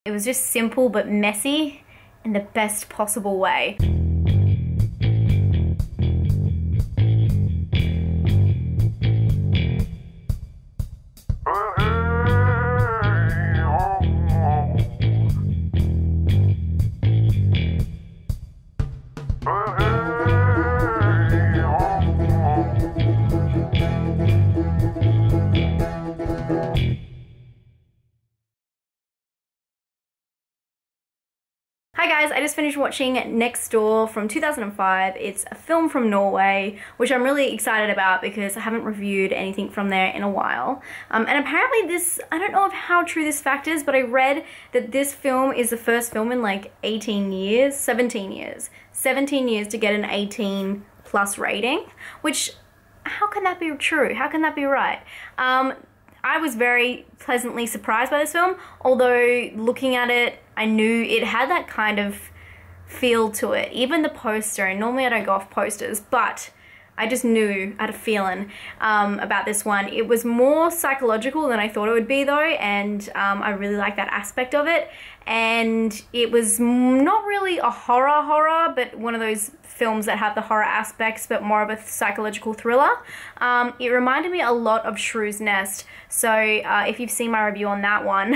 It was just simple but messy in the best possible way. Hi guys, I just finished watching Next Door from 2005. It's a film from Norway, which I'm really excited about because I haven't reviewed anything from there in a while. And apparently this, I don't know how true this fact is, but I read that this film is the first film in like 17 years to get an 18 plus rating, which, how can that be true? How can that be right? I was very pleasantly surprised by this film, although looking at it, I knew it had that kind of feel to it. Even the poster, and normally I don't go off posters, but I just knew, I had a feeling about this one. It was more psychological than I thought it would be though, and I really like that aspect of it. And it was not really a horror, but one of those films that have the horror aspects, but more of a psychological thriller. It reminded me a lot of Shrew's Nest. So if you've seen my review on that one,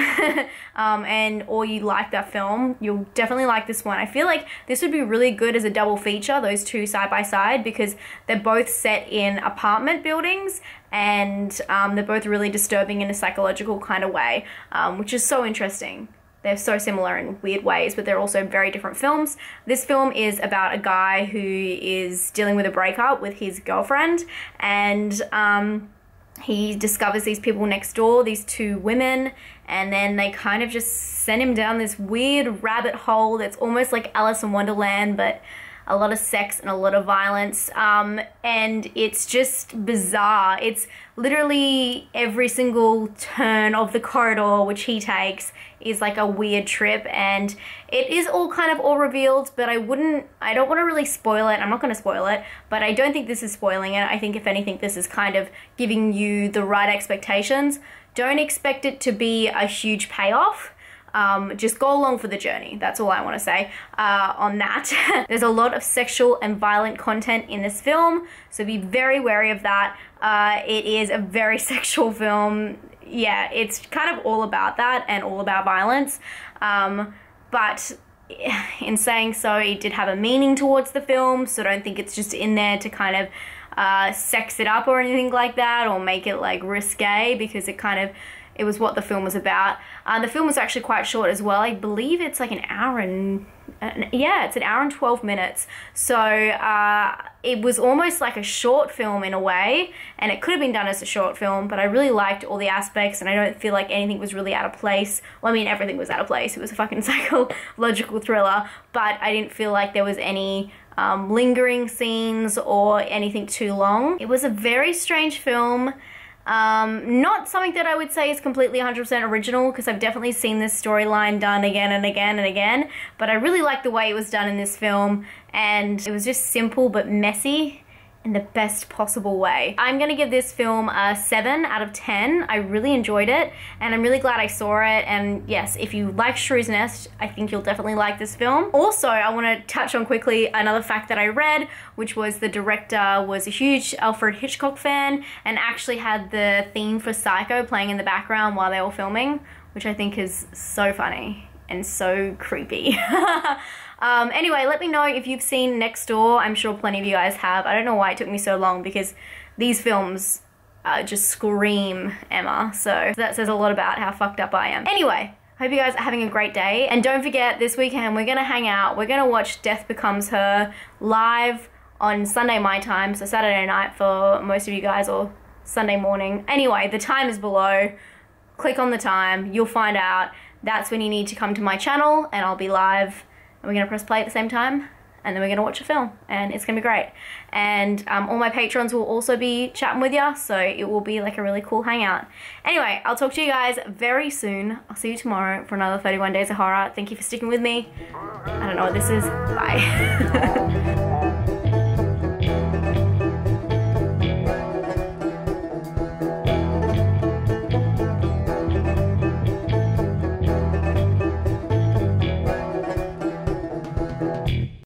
or you like that film, you'll definitely like this one. I feel like this would be really good as a double feature, those two side by side, because they're both set in apartment buildings, and they're both really disturbing in a psychological kind of way, which is so interesting. They're so similar in weird ways, but they're also very different films. This film is about a guy who is dealing with a breakup with his girlfriend, and he discovers these people next door, these two women, and then they kind of just send him down this weird rabbit hole that's almost like Alice in Wonderland, but a lot of sex and a lot of violence, and it's just bizarre. It's literally every single turn of the corridor which he takes is like a weird trip, and it is all kind of all revealed, but I don't want to really spoil it. I'm not going to spoil it, but I don't think this is spoiling it. I think if anything, this is kind of giving you the right expectations. Don't expect it to be a huge payoff. Just go along for the journey. That's all I want to say on that. There's a lot of sexual and violent content in this film, so be very wary of that. It is a very sexual film. Yeah, it's kind of all about that and all about violence. But in saying so, it did have a meaning towards the film, so don't think it's just in there to kind of sex it up or anything like that, or make it like risque, because it was what the film was about. The film was actually quite short as well. I believe it's like an hour and 12 minutes. So it was almost like a short film in a way, and it could have been done as a short film, but I really liked all the aspects, and I don't feel like anything was really out of place. Well, I mean, everything was out of place. It was a fucking psychological thriller, but I didn't feel like there was any lingering scenes or anything too long. It was a very strange film. Not something that I would say is completely 100% original, because I've definitely seen this storyline done again and again and again, but I really liked the way it was done in this film, and it was just simple but messy in the best possible way. I'm gonna give this film a 7 out of 10. I really enjoyed it, and I'm really glad I saw it, and yes, if you like Shrew's Nest, I think you'll definitely like this film. Also, I wanna touch on quickly another fact that I read, which was the director was a huge Alfred Hitchcock fan, and actually had the theme for Psycho playing in the background while they were filming, which I think is so funny and so creepy. Anyway, let me know if you've seen Next Door. I'm sure plenty of you guys have. I don't know why it took me so long, because these films just scream Emma. So that says a lot about how fucked up I am. Anyway, hope you guys are having a great day. And don't forget, this weekend we're gonna hang out. We're gonna watch Death Becomes Her live on Sunday my time, so Saturday night for most of you guys, or Sunday morning. Anyway, the time is below. Click on the time, you'll find out. That's when you need to come to my channel, and I'll be live. And we're gonna press play at the same time, and then we're gonna watch a film, and it's gonna be great. And all my patrons will also be chatting with ya, so it will be like a really cool hangout. Anyway, I'll talk to you guys very soon. I'll see you tomorrow for another 31 Days of Horror. Thank you for sticking with me. I don't know what this is. Bye.